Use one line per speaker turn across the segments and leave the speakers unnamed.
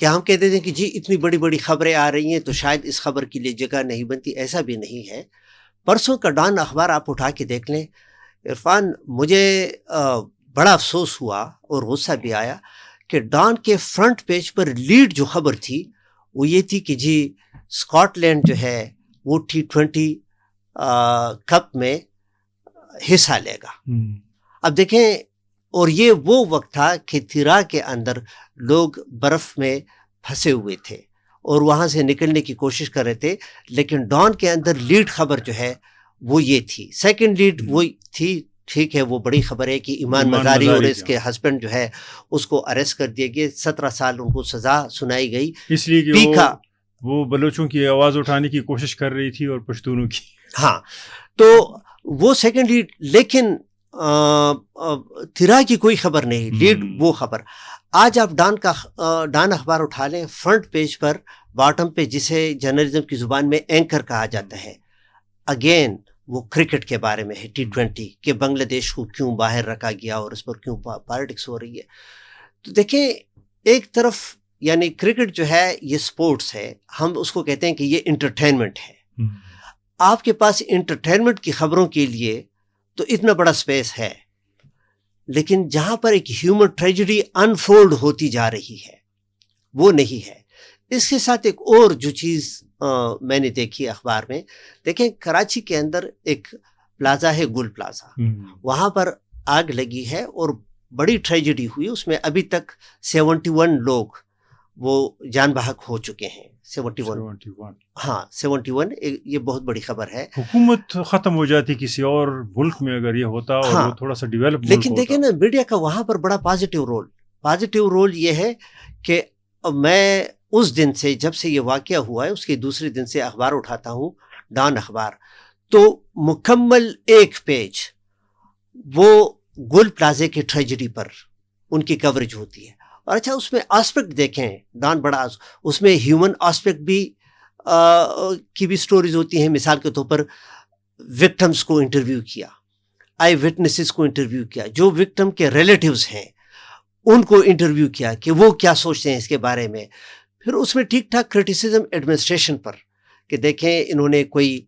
کہ ہم کہہ دیتے ہیں کہ جی اتنی بڑی بڑی خبریں آ رہی ہیں تو شاید اس خبر کے لیے جگہ نہیں بنتی. ایسا بھی نہیں ہے. پرسوں کا ڈان اخبار آپ اٹھا کے دیکھ لیں عرفان, مجھے بڑا افسوس ہوا اور غصہ بھی آیا کہ ڈان کے فرنٹ پیج پر لیڈ جو خبر تھی وہ یہ تھی کہ جی اسکاٹ لینڈ جو ہے وہ T20 کپ میں حصہ لے گا. اب دیکھیں, اور یہ وہ وقت تھا کہ تیرا کے اندر لوگ برف میں پھنسے ہوئے تھے اور وہاں سے نکلنے کی کوشش کر رہے تھے, لیکن ڈان کے اندر لیڈ خبر جو ہے وہ یہ تھی. سیکنڈ لیڈ وہ تھی, ٹھیک ہے وہ بڑی خبر ہے کہ ایمان مزاری اور اس کے ہسبینڈ جو ہے اس کو اریسٹ کر دیا گیا, 17 سال ان کو سزا سنائی گئی,
اس لیے کہ وہ بلوچوں کی آواز اٹھانے کی کوشش کر رہی تھی اور پشتونوں کی. ہاں,
تو وہ سیکنڈ لیڈ, لیکن تیرا کی کوئی خبر نہیں, لیڈ وہ خبر. آج آپ ڈان اخبار اٹھا لیں, فرنٹ پیج پر باٹم پہ جسے جرنلزم کی زبان میں اینکر کہا جاتا ہے, اگین وہ کرکٹ کے بارے میں ہے, T20 کہ بنگلہ دیش کو کیوں باہر رکھا گیا اور اس پر کیوں پالیٹکس ہو رہی ہے. تو دیکھیں ایک طرف یعنی کرکٹ جو ہے یہ سپورٹس ہے, ہم اس کو کہتے ہیں کہ یہ انٹرٹینمنٹ ہے. آپ کے پاس انٹرٹینمنٹ کی خبروں کے لیے تو اتنا بڑا سپیس ہے, لیکن جہاں پر ایک ہیومن ٹریجڈی انفولڈ ہوتی جا رہی ہے وہ نہیں ہے. اس کے ساتھ ایک اور جو چیز میں نے دیکھی اخبار میں, دیکھیں کراچی کے اندر ایک پلازا ہے گل پلازا, وہاں پر آگ لگی ہے اور بڑی ٹریجڈی ہوئی. اس میں ابھی تک 71 لوگ وہ جان بحق ہو چکے ہیں. 71 ہاں 71, یہ بہت بڑی خبر ہے.
حکومت ختم ہو جاتی کسی اور ملک میں اگر یہ ہوتا اور وہ تھوڑا سا ڈیولپ,
لیکن دیکھیں نا میڈیا کا وہاں پر بڑا پازیٹیو رول یہ ہے کہ میں اس دن سے, جب سے یہ واقعہ ہوا ہے اس کے دوسرے دن سے اخبار اٹھاتا ہوں, ڈان اخبار, تو مکمل ایک پیج وہ گل پلازے کے ٹریجڈی پر ان کی کوریج ہوتی ہے. اور اچھا اس میں آسپیکٹ دیکھیں, ڈان بڑا اس میں ہیومن آسپیکٹ بھی کی بھی سٹوریز ہوتی ہیں. مثال کے طور پر وکٹمز کو انٹرویو کیا, آئی وٹنسز کو انٹرویو کیا, جو وکٹم کے ریلیٹیوز ہیں ان کو انٹرویو کیا کہ وہ کیا سوچتے ہیں اس کے بارے میں. پھر اس میں ٹھیک ٹھاک کرٹیسزم ایڈمنسٹریشن پر کہ دیکھیں انہوں نے کوئی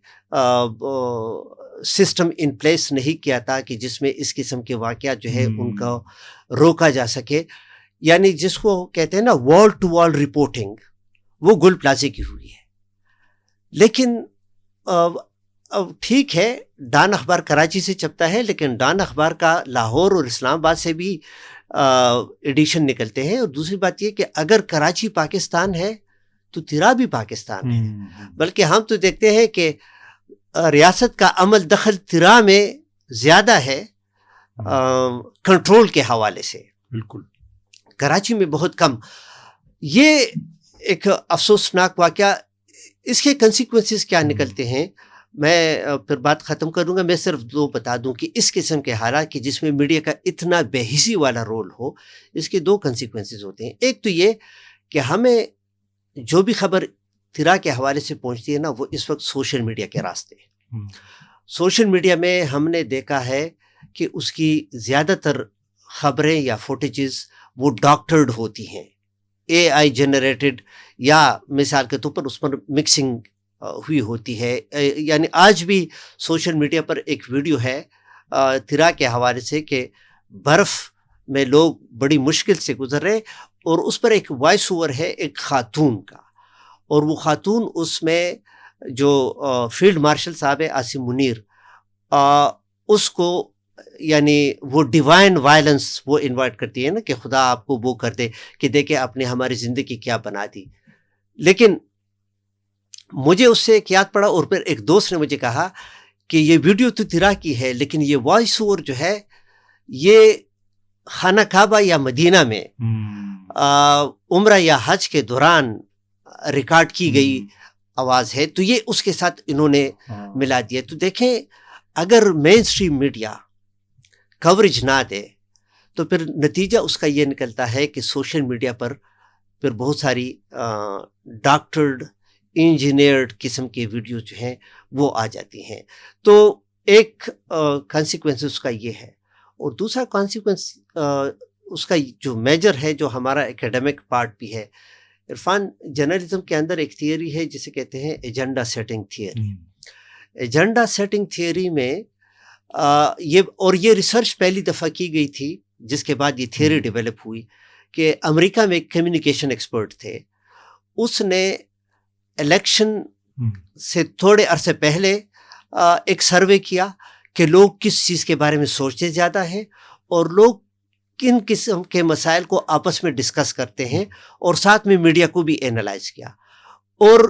سسٹم ان پلیس نہیں کیا تھا کہ جس میں اس قسم کے واقعات جو ہے ان کا روکا جا سکے. یعنی جس کو کہتے ہیں نا وال ٹو وال رپورٹنگ, وہ گل پلازے کی ہوئی ہے. لیکن ٹھیک ہے ڈان اخبار کراچی سے چھپتا ہے, لیکن ڈان اخبار کا لاہور اور اسلام آباد سے بھی ایڈیشن نکلتے ہیں. اور دوسری بات یہ کہ اگر کراچی پاکستان ہے تو تیرا بھی پاکستان ہے, بلکہ ہم تو دیکھتے ہیں کہ ریاست کا عمل دخل تیرا میں زیادہ ہے کنٹرول کے حوالے سے,
بالکل
کراچی میں بہت کم. یہ ایک افسوسناک واقعہ. اس کے کنسیکوینسز کیا نکلتے ہیں میں پھر بات ختم کروں گا. میں صرف دو بتا دوں کہ اس قسم کے حالات کہ جس میں میڈیا کا اتنا بے حسی والا رول ہو, اس کے دو کنسیکوینسز ہوتے ہیں. ایک تو یہ کہ ہمیں جو بھی خبر تیرا کے حوالے سے پہنچتی ہے نا, وہ اس وقت سوشل میڈیا کے راستے. سوشل میڈیا میں ہم نے دیکھا ہے کہ اس کی زیادہ تر خبریں یا فوٹیجز وہ ڈاکٹرڈ ہوتی ہیں, AI جنریٹڈ, یا مثال کے طور پر اس پر مکسنگ ہوئی ہوتی ہے. یعنی آج بھی سوشل میڈیا پر ایک ویڈیو ہے تیرا کے حوالے سے کہ برف میں لوگ بڑی مشکل سے گزر رہے, اور اس پر ایک وائس اوور ہے ایک خاتون کا, اور وہ خاتون اس میں جو فیلڈ مارشل صاحب ہے عاصم منیر, اس کو یعنی وہ ڈیوائن وائلنس وہ انوائٹ کرتی ہے نا کہ خدا آپ کو وہ کر دے کہ دیکھیں آپ نے ہماری زندگی کیا بنا دی. لیکن مجھے اس سے ایک یاد پڑا, اور پھر ایک دوست نے مجھے کہا کہ یہ ویڈیو تو تیرا کی ہے, لیکن یہ وائس اوور جو ہے یہ خانہ کعبہ یا مدینہ میں عمرہ یا حج کے دوران ریکارڈ کی گئی آواز ہے. تو یہ اس کے ساتھ انہوں نے ملا دیا. تو دیکھیں اگر مین اسٹریم میڈیا کوریج نہ دے تو پھر نتیجہ اس کا یہ نکلتا ہے کہ سوشل میڈیا پر پھر بہت ساری ڈاکٹرڈ انجینئرڈ قسم کے ویڈیوز جو ہیں وہ آ جاتی ہیں. تو ایک کانسیکوینس اس کا یہ ہے, اور دوسرا کانسیکوینس اس کا جو میجر ہے, جو ہمارا ایکیڈمک پارٹ بھی ہے, عرفان جرنلزم کے اندر ایک تھیوری ہے جسے کہتے ہیں agenda setting theory. Agenda setting theory میں یہ ریسرچ پہلی دفعہ کی گئی تھی جس کے بعد یہ تھیوری ڈیولپ ہوئی کہ امریکہ میں ایک کمیونیکیشن ایکسپرٹ تھے. اس نے الیکشن سے تھوڑے عرصے پہلے ایک سروے کیا کہ لوگ کس چیز کے بارے میں سوچتے زیادہ ہیں اور لوگ کن قسم کے مسائل کو آپس میں ڈسکس کرتے ہیں, اور ساتھ میں میڈیا کو بھی اینالائز کیا. اور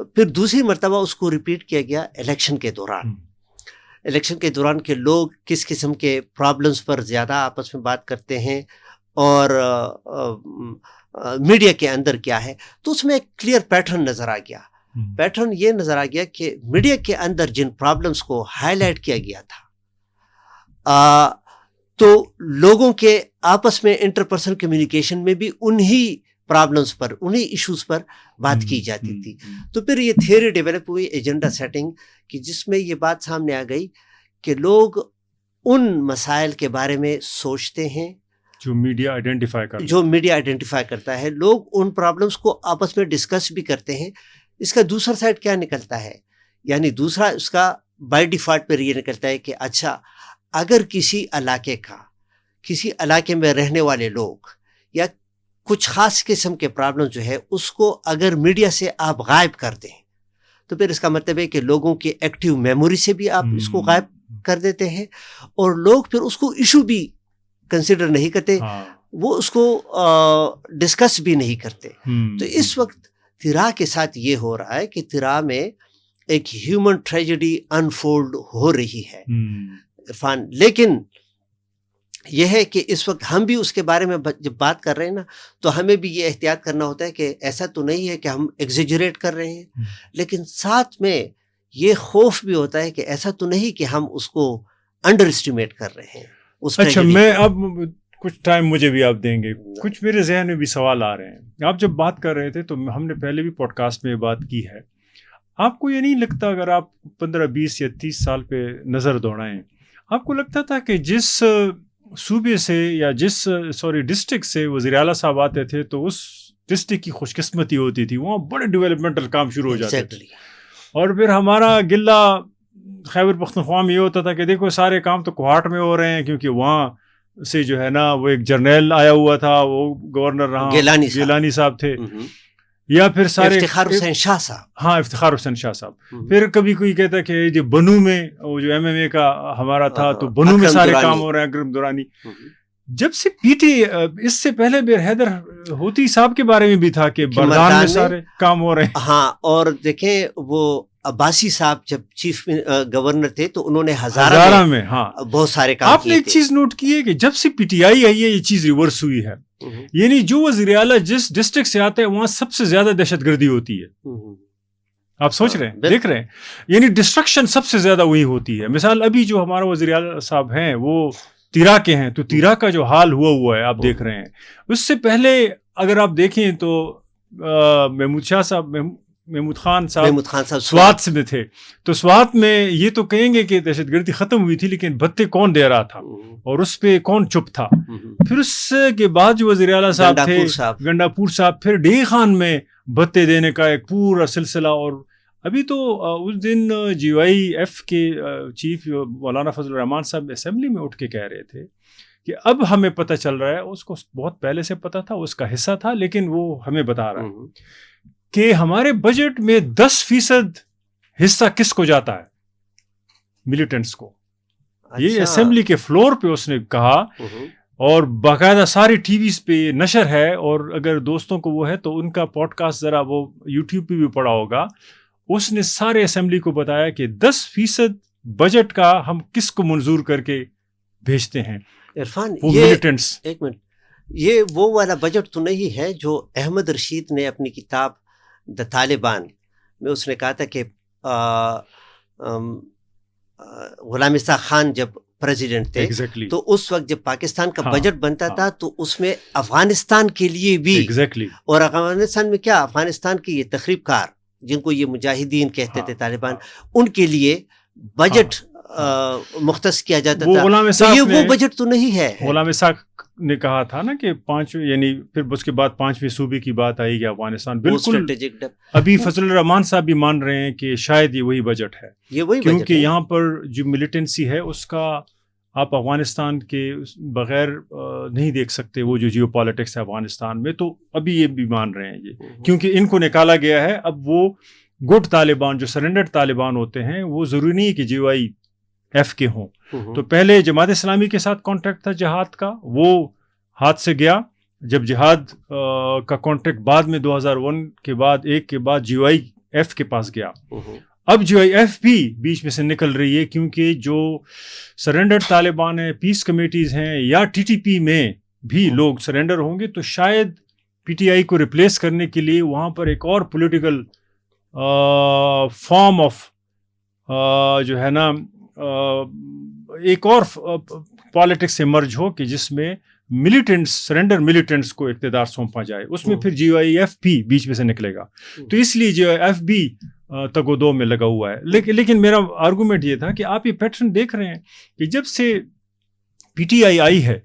پھر دوسری مرتبہ اس کو ریپیٹ کیا گیا الیکشن کے دوران. الیکشن کے دوران کہ لوگ کس قسم کے پرابلمس پر زیادہ آپس میں بات کرتے ہیں اور میڈیا کے اندر کیا ہے. تو اس میں ایک کلیئر پیٹرن نظر آ گیا. پیٹرن یہ نظر آ گیا کہ میڈیا کے اندر جن پرابلمس کو ہائی لائٹ کیا گیا تھا تو لوگوں کے آپس میں انٹرپرسنل کمیونیکیشن میں بھی انہی پرابلمس پر, انہی ایشوز پر بات کی جاتی تھی. تو پھر یہ تھیوری ڈیولپ ہوئی ایجنڈا سیٹنگ کی, جس میں یہ بات سامنے آ گئی کہ لوگ ان مسائل کے بارے میں سوچتے ہیں
جو میڈیا
آئیڈینٹیفائی کرتا ہے. لوگ ان پرابلمس کو آپس میں ڈسکس بھی کرتے ہیں. اس کا دوسرا سائڈ کیا نکلتا ہے, یعنی دوسرا اس کا بائی ڈیفالٹ پر یہ نکلتا ہے کہ اچھا اگر کسی علاقے میں رہنے والے لوگ یا کچھ خاص قسم کے پرابلم جو ہے اس کو اگر میڈیا سے آپ غائب کر دیں تو پھر اس کا مطلب ہے کہ لوگوں کی ایکٹیو میموری سے بھی آپ اس کو غائب کر دیتے ہیں, اور لوگ پھر اس کو ایشو بھی کنسیڈر نہیں کرتے, وہ اس کو ڈسکس بھی نہیں کرتے. تو اس وقت تیرا کے ساتھ یہ ہو رہا ہے کہ تیرا میں ایک ہیومن ٹریجڈی انفولڈ ہو رہی ہے عرفان. لیکن یہ ہے کہ اس وقت ہم بھی اس کے بارے میں جب بات کر رہے ہیں نا تو ہمیں بھی یہ احتیاط کرنا ہوتا ہے کہ ایسا تو نہیں ہے کہ ہم ایگزیجریٹ کر رہے ہیں, لیکن ساتھ میں یہ خوف بھی ہوتا ہے کہ ایسا تو نہیں کہ ہم اس کو انڈر اسٹیمیٹ کر رہے ہیں.
اچھا, میں اب کچھ ٹائم مجھے بھی آپ دیں گے, کچھ میرے ذہن میں بھی سوال آ رہے ہیں. آپ جب بات کر رہے تھے تو ہم نے پہلے بھی پوڈ کاسٹ میں بات کی ہے, آپ کو یہ نہیں لگتا اگر آپ 15, 20 یا 30 سال پہ نظر دوڑائیں, آپ کو لگتا تھا کہ جس صوبے سے یا ڈسٹرکٹ سے وزیر اعلیٰ صاحب آتے تھے تو اس ڈسٹرکٹ کی خوش قسمتی ہوتی تھی, وہاں بڑے ڈیولپمنٹل کام شروع ہو جاتے تھے. اور پھر ہمارا گلہ خیبر پختونخوا میں یہ ہوتا تھا کہ دیکھو سارے کام تو کوہاٹ میں ہو رہے ہیں, کیونکہ وہاں سے جو ہے نا وہ ایک جرنیل آیا ہوا تھا, وہ گورنر رہا, گیلانی صاحب تھے, یا پھر سارے
افتخار حسین شاہ صاحب.
ہاں, افتخار حسین شاہ صاحب. پھر کبھی کوئی کہتا کہ جو بنو میں وہ جو MMA کا ہمارا تھا تو بنو میں سارے کام ہو رہے ہیں, اکرم دورانی. جب سے PT اس سے پہلے بیر حیدر ہوتی صاحب کے بارے میں بھی تھا کہ بردان میں سارے کام ہو رہے ہیں.
ہاں, اور دیکھیں وہ عباسی صاحب جب چیف گورنر تھے تو انہوں نے ہزارہ میں بہت سارے کام.
آپ نے ایک چیز نوٹ کی ہے کہ جب سے PTI آئی ہے یہ چیز ریورس ہوئی ہے, یعنی جو وزیر اعلیٰ جس ڈسٹرکٹ سے آتے ہیں وہاں سب سے زیادہ دہشت گردی ہوتی ہے. آپ سوچ رہے ہیں, دیکھ رہے ہیں, یعنی ڈسٹرکشن سب سے زیادہ وہی ہوتی ہے. مثال ابھی جو ہمارا وزیر اعلیٰ صاحب ہیں وہ تیرا کے ہیں, تو تیرا کا جو حال ہوا ہے آپ دیکھ رہے ہیں. اس سے پہلے اگر آپ دیکھیں تو محمود خان صاحب سوات میں تھے, تو سوات میں یہ تو کہیں گے کہ دہشت گردی ختم ہوئی تھی, لیکن بھتے کون دے رہا تھا اور اس پہ کون چپ تھا. پھر اس کے بعد جو وزیر اعلیٰ صاحب تھے گنڈا پور صاحب, پھر ڈی خان میں بھتے دینے کا ایک پورا سلسلہ. اور ابھی تو اس دن GIF کے چیف مولانا فضل الرحمان صاحب اسمبلی میں اٹھ کے کہہ رہے تھے کہ اب ہمیں پتہ چل رہا ہے, اس کو بہت پہلے سے پتہ تھا, اس کا حصہ تھا, لیکن وہ ہمیں بتا رہا ہے کہ ہمارے بجٹ میں 10% حصہ کس کو جاتا ہے, ملیٹنٹس کو. یہ اسمبلی کے فلور پہ اس نے کہا, اور باقاعدہ ساری ٹی ویز پہ یہ نشر ہے, اور اگر دوستوں کو وہ ہے تو ان کا پوڈ کاسٹ ذرا وہ YouTube پہ بھی پڑا ہوگا. اس نے سارے اسمبلی کو بتایا کہ 10% بجٹ کا ہم کس کو منظور کر کے بھیجتے ہیں,
عرفان.
وہ ملیٹنٹس.
ایک منٹ, یہ وہ والا بجٹ تو نہیں ہے جو احمد رشید نے اپنی کتاب دا طالبان میں اس نے کہا تھا کہ غلام استحق خان جب پریزیڈنٹ تھے تو اس وقت جب پاکستان کا بجٹ بنتا تھا تو اس میں افغانستان کے لیے بھی, اور افغانستان میں کیا, افغانستان کے یہ تخریب کار جن کو یہ مجاہدین کہتے تھے طالبان, ان کے لیے بجٹ مختص کیا جاتا تھا.
غلام
تو یہ وہ بجٹ تو نہیں ہے.
غلام اسحاق نے کہا تھا نا کہ 5 یعنی پھر اس کے بعد 5ویں صوبے کی بات آئی کہ افغانستان بالکل. ابھی فضل الرحمان صاحب بھی مان رہے ہیں کہ شاید یہ وہی بجٹ ہے, کیونکہ یہاں پر جو ملیٹنسی ہے اس کا آپ افغانستان کے بغیر نہیں دیکھ سکتے. وہ جو جیو پالیٹکس ہے افغانستان میں, تو ابھی یہ بھی مان رہے ہیں یہ, کیونکہ ان کو نکالا گیا ہے. اب وہ گڈ طالبان جو سرنڈرڈ طالبان ہوتے ہیں وہ ضروری نہیں ہے کہ جی وائی ایف کے ہوں. تو پہلے جماعت اسلامی کے ساتھ کانٹیکٹ تھا جہاد کا, وہ ہاتھ سے گیا. جب جہاد کا کانٹیکٹ بعد میں 2001 کے بعد جی وائی ایف کے پاس گیا. اب جی وائی ایف بھی بیچ میں سے نکل رہی ہے, کیونکہ جو سرنڈرڈ طالبان ہیں, پیس کمیٹیز ہیں, یا ٹی ٹی پی میں بھی لوگ سرنڈر ہوں گے, تو شاید پی ٹی آئی کو ریپلیس کرنے کے لیے وہاں پر ایک اور پولیٹیکل فارم آف جو ہے نا ایک اور پالیٹکس سے مرج ہو, کہ جس میں ملیٹنٹس, سرنڈر ملیٹنٹس کو اقتدار سونپا جائے. اس میں پھر جی وائی ایف بھی بیچ میں سے نکلے گا. تو اس لیے جی وائی ایف بھی تگ و دو میں لگا ہوا ہے. لیکن میرا آرگومنٹ یہ تھا کہ آپ یہ پیٹرن دیکھ رہے ہیں کہ جب سے پی ٹی آئی آئی ہے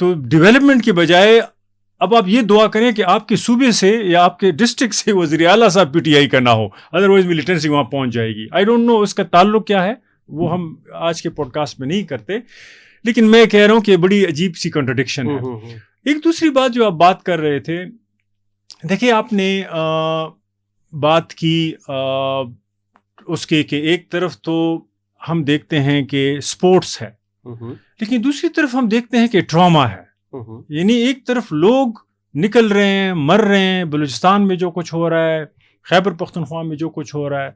تو ڈیولپمنٹ کے بجائے اب آپ یہ دعا کریں کہ آپ کے صوبے سے یا آپ کے ڈسٹرکٹ سے وزیر اعلیٰ صاحب پی ٹی آئی کا نہ ہو, ادروائز ملیٹنسی وہاں پہنچ جائے گی. آئی ڈونٹ نو اس کا تعلق کیا ہے, وہ ہم آج کے پوڈ کاسٹ میں نہیں کرتے, لیکن میں کہہ رہا ہوں کہ بڑی عجیب سی کنٹرڈکشن ہے. ایک دوسری بات جو آپ بات کر رہے تھے, دیکھیں آپ نے بات کی اس کے کہ ایک طرف تو ہم دیکھتے ہیں کہ سپورٹس ہے, لیکن دوسری طرف ہم دیکھتے ہیں کہ ٹراما ہے. یعنی ایک طرف لوگ نکل رہے ہیں, مر رہے ہیں, بلوچستان میں جو کچھ ہو رہا ہے, خیبر پختونخوا میں جو کچھ ہو رہا ہے,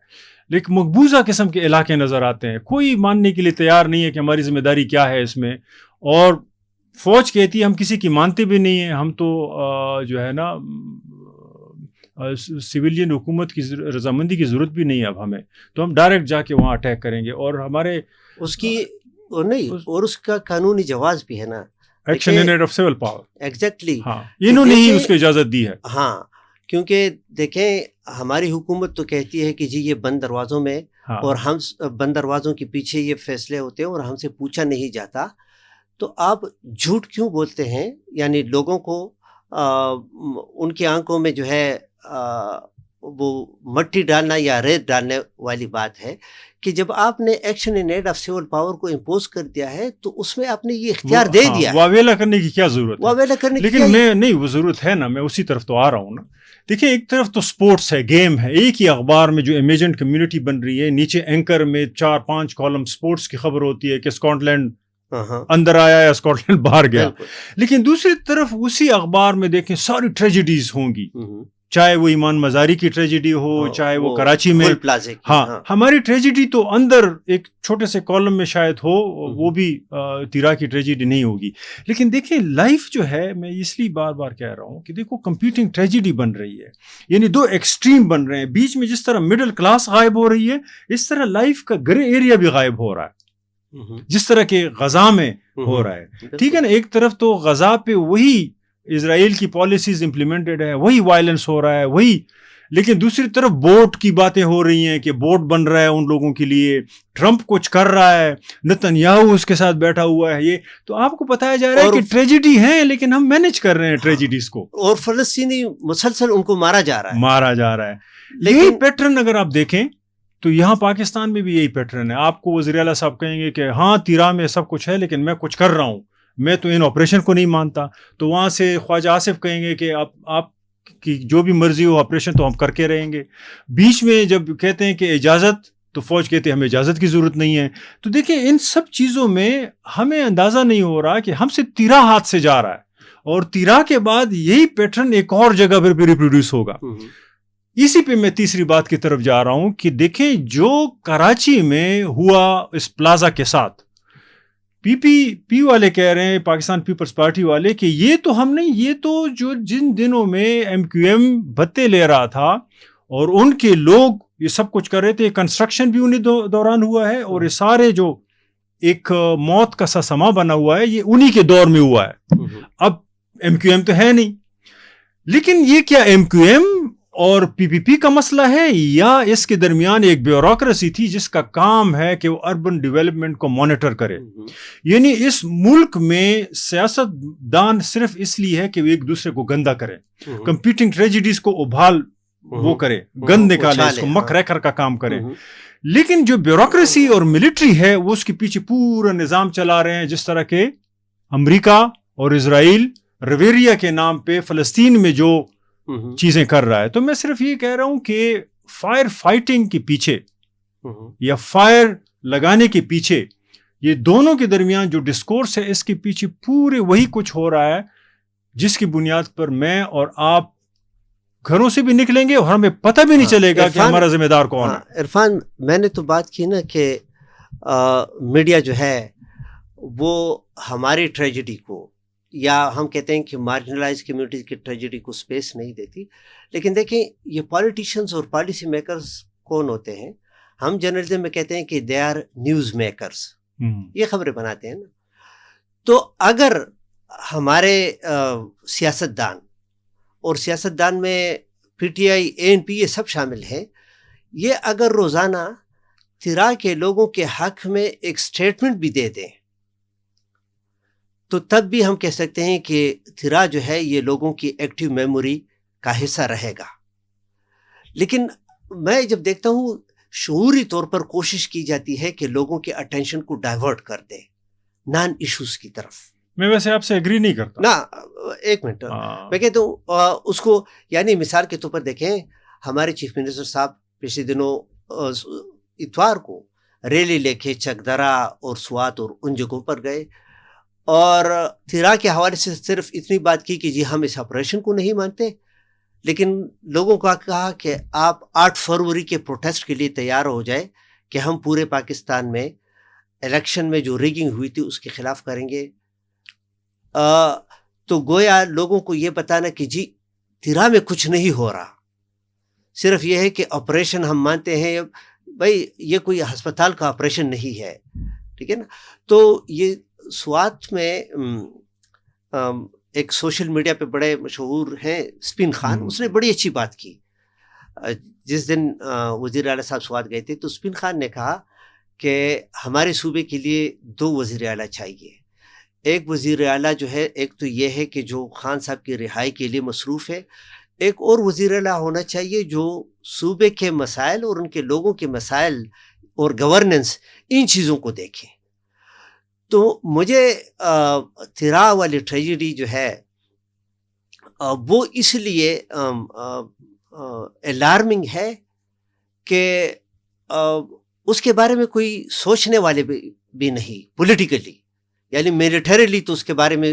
لیکن مقبوضہ قسم کے علاقے نظر آتے ہیں. کوئی ماننے کے لیے تیار نہیں ہے کہ ہماری ذمہ داری کیا ہے اس میں, اور فوج کہتی ہے ہم کسی کی مانتے بھی نہیں ہیں, ہم تو جو ہے نا سویلین حکومت کی رضامندی کی ضرورت بھی نہیں ہے اب ہمیں, تو ہم ڈائریکٹ جا کے وہاں اٹیک کریں گے. اور ہمارے
اس کی نہیں, اور اس کا قانونی جواز بھی ہے نا,
action in aid of civil power.
Exactly,
ہاں, انہوں نے ہی اس کو اجازت دی ہے.
ہاں, کیونکہ دیکھیں ہماری حکومت تو کہتی ہے کہ جی یہ بند دروازوں میں, اور ہم بند دروازوں کے پیچھے یہ فیصلے ہوتے ہیں اور ہم سے پوچھا نہیں جاتا. تو آپ جھوٹ کیوں بولتے ہیں؟ یعنی لوگوں کو ان کی آنکھوں میں جو ہے وہ مٹی ڈالنا یا ریت ڈالنے والی بات ہے کہ جب آپ نے action in aid of civil power کو امپوز کر دیا ہے تو اس میں آپ نے یہ اختیار دے دیا ہے.
واویلا کرنے کی کیا ضرورت ہے؟
واویلا کرنے کی
لیکن میں نہیں, وہ ضرورت ہے نا, میں اسی طرف تو آ رہا ہوں نا. دیکھیں ایک طرف تو سپورٹس ہے, گیم ہے, ایک ہی اخبار میں جو امیجنٹ کمیونٹی بن رہی ہے, نیچے اینکر میں 4-5 کالم سپورٹس کی خبر ہوتی ہے کہ اسکاٹ لینڈ اندر آیا یا اسکاٹ لینڈ باہر گیا. لیکن دوسری طرف اسی اخبار میں دیکھیں ساری ٹریجڈیز ہوں گی, چاہے وہ ایمان مزاری کی ٹریجڈی ہو, چاہے وہ کراچی میں. ہاں, ہماری ٹریجڈی تو اندر ایک چھوٹے سے کالم میں شاید ہو, وہ بھی تیرا کی ٹریجڈی نہیں ہوگی. لیکن دیکھیں لائف جو ہے, میں اس لیے بار بار کہہ رہا ہوں کہ دیکھو کمپیٹنگ ٹریجڈی بن رہی ہے, یعنی 2 ایکسٹریم بن رہے ہیں. بیچ میں جس طرح مڈل کلاس غائب ہو رہی ہے, اس طرح لائف کا گرے ایریا بھی غائب ہو رہا ہے, جس طرح کہ غزہ میں ہو رہا ہے. ٹھیک ہے نا, ایک طرف تو غزہ پہ وہی اسرائیل کی پالیسیز امپلیمنٹڈ ہے, وہی وائلنس ہو رہا ہے, وہی. لیکن دوسری طرف بوٹ کی باتیں ہو رہی ہیں کہ بوٹ بن رہا ہے ان لوگوں کے لیے, ٹرمپ کچھ کر رہا ہے, نتنیاہو اس کے ساتھ بیٹھا ہوا ہے. یہ تو آپ کو بتایا جا رہا ہے کہ ٹریجڈی ہے, لیکن ہم مینج کر رہے ہیں ٹریجڈیز کو,
اور فلسطینی مسلسل ان کو مارا جا رہا ہے.
یہی پیٹرن اگر آپ دیکھیں تو یہاں پاکستان میں بھی یہی پیٹرن ہے. آپ کو وزیر اعلیٰ صاحب کہیں گے کہ ہاں تیرا میں سب کچھ ہے لیکن میں کچھ کر رہا ہوں, میں تو ان آپریشن کو نہیں مانتا. تو وہاں سے خواجہ آصف کہیں گے کہ آپ کی جو بھی مرضی ہو آپریشن تو ہم کر کے رہیں گے. بیچ میں جب کہتے ہیں کہ اجازت, تو فوج کہتے ہیں ہمیں اجازت کی ضرورت نہیں ہے. تو دیکھیں ان سب چیزوں میں ہمیں اندازہ نہیں ہو رہا کہ ہم سے تیرا ہاتھ سے جا رہا ہے, اور تیرا کے بعد یہی پیٹرن ایک اور جگہ پر بھی ریپروڈیوس ہوگا. اسی پہ میں تیسری بات کی طرف جا رہا ہوں کہ دیکھیں جو کراچی میں ہوا اس پلازا کے ساتھ, پی والے کہہ رہے ہیں, پاکستان پیپلز پارٹی والے, کہ یہ تو ہم نہیں, یہ تو جو جن دنوں میں ایم کیو ایم بھتے لے رہا تھا اور ان کے لوگ یہ سب کچھ کر رہے تھے, کنسٹرکشن بھی انہیں دوران ہوا ہے, اور یہ سارے جو ایک موت کا سا سما بنا ہوا ہے یہ انہی کے دور میں ہوا ہے. اب ایم کیو ایم تو ہے نہیں, لیکن یہ کیا ایم کیو ایم اور پی پی پی کا مسئلہ ہے یا اس کے درمیان ایک بیوروکریسی تھی جس کا کام ہے کہ وہ اربن ڈیولپمنٹ کو مانیٹر کرے. یعنی اس ملک میں سیاست دان صرف اس لیے ہے کہ وہ ایک دوسرے کو گندا کرے, کمپیٹنگ ٹریجڈیز کو ابھال وہ کرے, گند نکالے, اس کو مکھ ریکر کا کام کرے. لیکن جو بیوروکریسی اور ملٹری ہے وہ اس کے پیچھے پورا نظام چلا رہے ہیں, جس طرح کے امریکہ اور اسرائیل رویریا کے نام پہ فلسطین میں جو چیزیں کر رہا ہے. تو میں صرف یہ کہہ رہا ہوں کہ فائر فائٹنگ کے پیچھے یا فائر لگانے کے پیچھے, یہ دونوں کے درمیان جو ڈسکورس ہے اس کے پیچھے پورے وہی کچھ ہو رہا ہے جس کی بنیاد پر میں اور آپ گھروں سے بھی نکلیں گے اور ہمیں پتہ بھی نہیں چلے گا کہ ہمارا ذمہ دار کون ہے.
عرفان, میں نے تو بات کی نا کہ میڈیا جو ہے وہ ہماری ٹریجڈی کو, یا ہم کہتے ہیں کہ مارجنلائز کمیونٹی کی ٹریجڈی کو سپیس نہیں دیتی. لیکن دیکھیں یہ پالیٹیشینز اور پالیسی میکرز کون ہوتے ہیں؟ ہم جرنلزم میں کہتے ہیں کہ دے آر نیوز میکرز, یہ خبریں بناتے ہیں نا. تو اگر ہمارے سیاست دان میں P T I, a N P, یہ سب شامل ہیں, یہ اگر روزانہ تیرا کے لوگوں کے حق میں ایک سٹیٹمنٹ بھی دے دیں تو تب بھی ہم کہہ سکتے ہیں کہ تھرا جو ہے یہ لوگوں کی ایکٹیو میموری کا حصہ رہے گا. لیکن میں جب دیکھتا ہوں شعوری طور پر کوشش کی جاتی ہے کہ لوگوں کے اٹینشن کو ڈائیورٹ کر دے نان ایشوز کی طرف.
میں ویسے آپ سے ایگری نہیں کرتا
نا, ایک منٹ, میں کہتا ہوں اس کو, یعنی مثال کے طور پر دیکھیں ہمارے چیف منسٹر صاحب پچھلے دنوں اتوار کو ریلی لے کے چکدرا اور سوات اور ان جگہوں پر گئے اور تھرا کے حوالے سے صرف اتنی بات کی کہ جی ہم اس آپریشن کو نہیں مانتے, لیکن لوگوں کا کہا کہ آپ 8 فروری کے پروٹیسٹ کے لیے تیار ہو جائے کہ ہم پورے پاکستان میں الیکشن میں جو ریگنگ ہوئی تھی اس کے خلاف کریں گے. تو گویا لوگوں کو یہ بتانا کہ جی تھرا میں کچھ نہیں ہو رہا, صرف یہ ہے کہ آپریشن ہم مانتے ہیں, بھائی یہ کوئی ہسپتال کا آپریشن نہیں ہے, ٹھیک ہے نا. تو یہ سوات میں ایک سوشل میڈیا پہ بڑے مشہور ہیں اسپن خان, اس نے بڑی اچھی بات کی. جس دن وزیر اعلیٰ صاحب سوات گئے تھے تو اسپن خان نے کہا کہ ہمارے صوبے کے لیے 2 وزیر اعلیٰ چاہیے. ایک وزیر اعلیٰ جو ہے, ایک تو یہ ہے کہ جو خان صاحب کی رہائی کے لیے مصروف ہے, ایک اور وزیر اعلیٰ ہونا چاہیے جو صوبے کے مسائل اور ان کے لوگوں کے مسائل اور گورننس ان چیزوں کو دیکھیں. تو مجھے تھرا والی ٹریجڈی جو ہے وہ اس لیے الارمنگ ہے کہ اس کے بارے میں کوئی سوچنے والے بھی نہیں پولیٹیکلی, یعنی میلیٹریلی تو اس کے بارے میں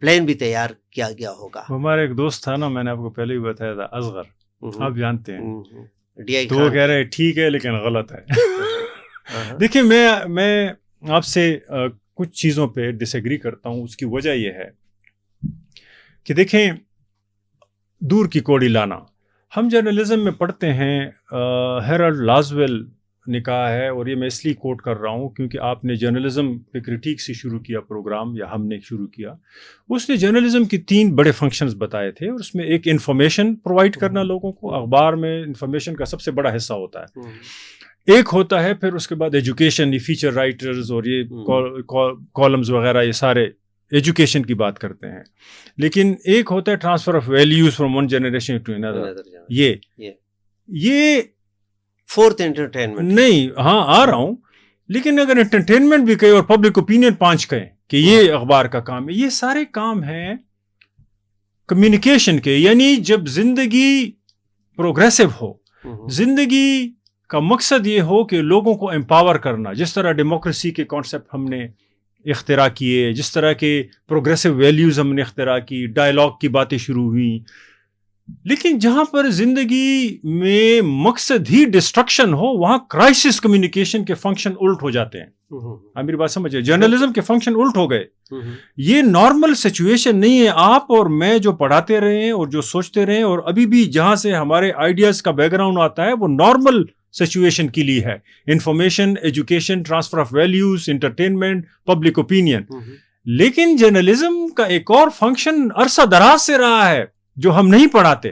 پلان بھی تیار کیا گیا ہوگا.
ہمارا ایک دوست تھا نا, میں نے آپ کو پہلے ہی بتایا تھا, اصغر, آپ جانتے ہیں,
ڈی آئی
تو وہ کہہ رہے ٹھیک ہے لیکن غلط ہے. دیکھیں میں آپ سے کچھ چیزوں پہ ڈس ایگری کرتا ہوں. اس کی وجہ یہ ہے کہ دیکھیں دور کی کوڑی لانا, ہم جرنلزم میں پڑھتے ہیں, ہیرالڈ لاسویل نے کہا ہے, اور یہ میں اس لیے کوٹ کر رہا ہوں کیونکہ آپ نے جرنلزم پہ کرٹیک سے شروع کیا پروگرام, یا ہم نے شروع کیا. اس نے جرنلزم کی 3 بڑے فنکشنز بتائے تھے, اور اس میں ایک انفارمیشن پرووائڈ کرنا لوگوں کو, اخبار میں انفارمیشن کا سب سے بڑا حصہ ہوتا ہے. ایک ہوتا ہے پھر اس کے بعد ایجوکیشن, یہ فیچر رائٹرز اور یہ کالمز وغیرہ, یہ سارے ایجوکیشن کی بات کرتے ہیں. لیکن ایک ہوتا ہے transfer of values from one generation to another, یہ
فورتھ انٹرٹینمنٹ
نہیں, ہاں آ رہا ہوں, لیکن اگر انٹرٹینمنٹ بھی کہیں اور پبلک اوپینین 5 کہیں کہ یہ اخبار کا کام ہے, یہ سارے کام ہیں کمیونیکیشن کے. یعنی جب زندگی پروگریسو ہو, زندگی کا مقصد یہ ہو کہ لوگوں کو امپاور کرنا, جس طرح ڈیموکریسی کے کانسیپٹ ہم نے اختراع کیے, جس طرح کے پروگریسو ویلیوز ہم نے اختراع کی, ڈائیلاگ کی باتیں شروع ہوئیں. لیکن جہاں پر زندگی میں مقصد ہی ڈسٹرکشن ہو, وہاں کرائسس کمیونیکیشن کے فنکشن الٹ ہو جاتے ہیں. آپ میری بات سمجھے, جرنلزم کے فنکشن الٹ ہو گئے. یہ نارمل سچویشن نہیں ہے. آپ اور میں جو پڑھاتے رہے ہیں اور جو سوچتے رہے ہیں, اور ابھی بھی جہاں سے ہمارے آئیڈیاز کا بیک گراؤنڈ آتا ہے, وہ نارمل سچویشن کے لیے ہے. Information, education, transfer of values, entertainment, public opinion. لیکن جرنلزم کا ایک اور فنکشن عرصہ دراز سے رہا ہے جو ہم نہیں پڑھاتے,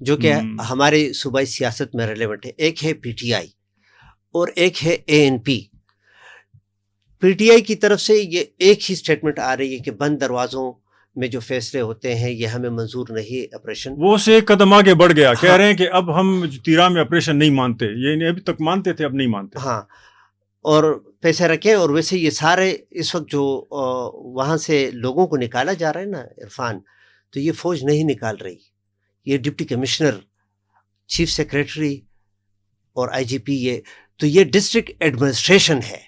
جو کہ ہمارے صوبائی سیاست میں ریلیونٹ ہے. ایک ہے پی ٹی آئی اور ایک ہے اے N P. P T I کی طرف سے یہ ایک ہی سٹیٹمنٹ آ رہی ہے کہ بند دروازوں میں جو فیصلے ہوتے ہیں یہ ہمیں منظور نہیں آپریشن.
وہ سے ایک قدم آگے بڑھ گیا, کہہ رہے ہیں کہ اب ہم تیرا میں آپریشن نہیں مانتے, یہ ابھی تک مانتے تھے اب نہیں مانتے.
ہاں, اور پیسے رکھیں. اور ویسے یہ سارے اس وقت جو وہاں سے لوگوں کو نکالا جا رہا ہے نا عرفان, تو یہ فوج نہیں نکال رہی, یہ ڈپٹی کمشنر, چیف سیکریٹری اور آئی جی پی, یہ ڈسٹرکٹ ایڈمنسٹریشن ہے.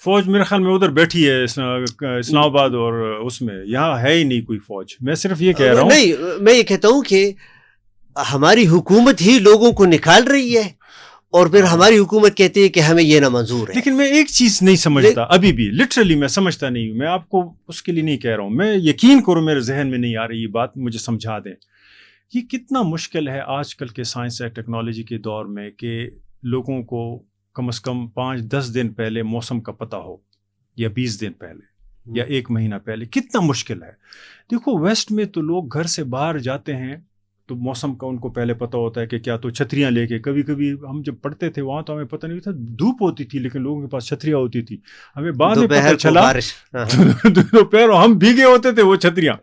فوج میرے خیال میں ادھر بیٹھی ہے اسلام آباد, اور اس میں یہاں ہے ہی نہیں کوئی فوج. میں صرف یہ کہہ رہا ہوں,
نہیں, میں یہ کہتا ہوں کہ ہماری حکومت ہی لوگوں کو نکال رہی ہے اور پھر ہماری حکومت کہتی ہے کہ ہمیں یہ نہ منظور ہے.
لیکن میں ایک چیز نہیں سمجھتا ابھی بھی, لٹرلی میں سمجھتا نہیں ہوں. میں آپ کو اس کے لیے نہیں کہہ رہا ہوں, میں یقین کروں میرے ذہن میں نہیں آ رہی یہ بات, مجھے سمجھا دیں. یہ کتنا مشکل ہے آج کل کے سائنس اور ٹیکنالوجی کے دور میں کہ لوگوں کو کم از کم 5-10 دن پہلے موسم کا پتہ ہو, یا 20 دن پہلے, یا 1 مہینہ پہلے. کتنا مشکل ہے. دیکھو ویسٹ میں تو لوگ گھر سے باہر جاتے ہیں تو موسم کا ان کو پہلے پتہ ہوتا ہے کہ کیا, تو چھتریاں لے کے, کبھی کبھی ہم جب پڑھتے تھے وہاں تو ہمیں پتہ نہیں تھا, دھوپ ہوتی تھی لیکن لوگوں کے پاس چھتریاں ہوتی تھی. ہمیں بعد میں پتہ چلا دوپہر ہم بھیگے ہوتے تھے وہ چھتریاں.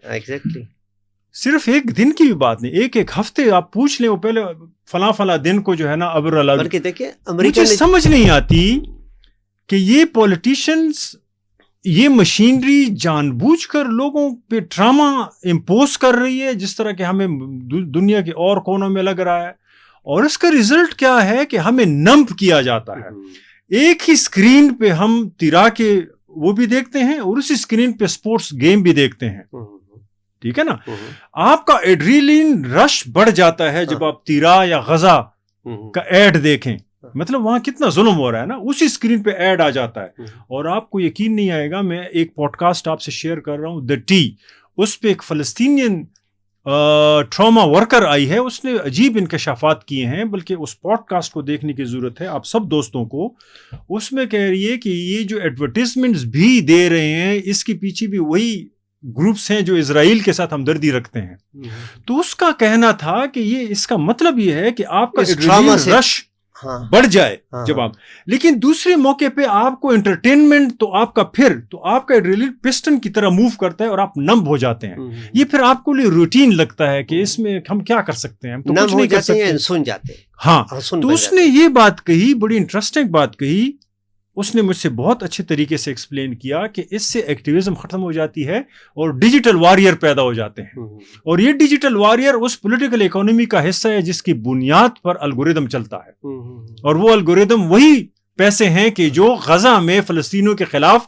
صرف ایک دن کی بھی بات نہیں, ایک ہفتے آپ پوچھ لیں, وہ پہلے فلاں دن کو جو ہے نا ابر الگ.
بلکہ دیکھیں
مجھے سمجھ نہیں آتی کہ یہ پولیٹیشنز, یہ مشینری جان بوجھ کر لوگوں پہ ڈرامہ امپوز کر رہی ہے جس طرح کہ ہمیں دنیا کے اور کونوں میں لگ رہا ہے, اور اس کا ریزلٹ کیا ہے کہ ہمیں نمب کیا جاتا ہے. ایک ہی اسکرین پہ ہم تیرا کے وہ بھی دیکھتے ہیں اور اسی اسکرین پہ سپورٹس گیم بھی دیکھتے ہیں, ٹھیک ہے نا. آپ کا ایڈریلین رش بڑھ جاتا ہے جب آپ تیرا یا غزہ کا ایڈ دیکھیں. مطلب وہاں کتنا ظلم ہو رہا ہے نا, اسی اسکرین پہ ایڈ آ جاتا ہے. اور آپ کو یقین نہیں آئے گا, میں ایک پوڈ کاسٹ آپ سے شیئر کر رہا ہوں, دا ٹی, اس پہ ایک فلسطینین ٹراما ورکر آئی ہے, اس نے عجیب انکشافات کیے ہیں. بلکہ اس پوڈ کاسٹ کو دیکھنے کی ضرورت ہے آپ سب دوستوں کو. اس میں کہہ رہی ہے کہ یہ جو ایڈورٹیزمنٹس بھی دے رہے ہیں اس کے پیچھے بھی وہی گروپس ہیں جو اسرائیل کے ساتھ ہمدردی رکھتے ہیں. تو اس کا کہنا تھا کہ یہ اس کا مطلب یہ ہے کہ آپ کا ایڈرینلین رش بڑھ جائے جب آپ, لیکن دوسرے موقع پہ آپ کو انٹرٹینمنٹ تو آپ کا ایڈرینلین پسٹن کی طرح موو کرتا ہے اور آپ نمب ہو جاتے ہیں. یہ پھر آپ کو لیے روٹین لگتا ہے کہ اس میں ہم کیا کر سکتے ہیں, ہم تو کچھ نہیں کر سکتے,
سن جاتے.
ہاں, تو اس نے یہ بات کہی, بڑی انٹرسٹنگ بات کہی. اس نے مجھ سے بہت اچھے طریقے سے ایکسپلین کیا کہ اس سے ایکٹیویزم ختم ہو جاتی ہے اور ڈیجیٹل وارئر پیدا ہو جاتے ہیں. اور یہ ڈیجیٹل وارئر اس پولیٹیکل اکانومی کا حصہ ہے جس کی بنیاد پر الگوریدم چلتا ہے. اور وہ الگوریدم وہی پیسے ہیں کہ جو غزہ میں فلسطینیوں کے خلاف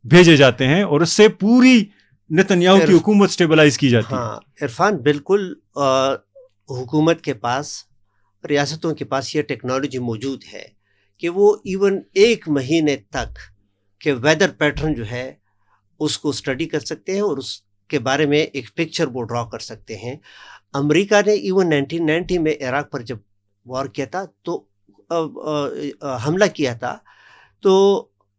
بھیجے جاتے ہیں, اور اس سے پوری نتنیاہو کی حکومت سٹیبلائز کی جاتی ہے.
عرفان, بالکل حکومت کے پاس, ریاستوں کے پاس یہ ٹیکنالوجی موجود ہے کہ وہ ایون 1 مہینے تک کہ ویدر پیٹرن جو ہے اس کو اسٹڈی کر سکتے ہیں اور اس کے بارے میں ایک پکچر وہ ڈرا کر سکتے ہیں. امریکہ نے ایون 1990 میں عراق پر جب وار کیا تھا تو حملہ کیا تھا, تو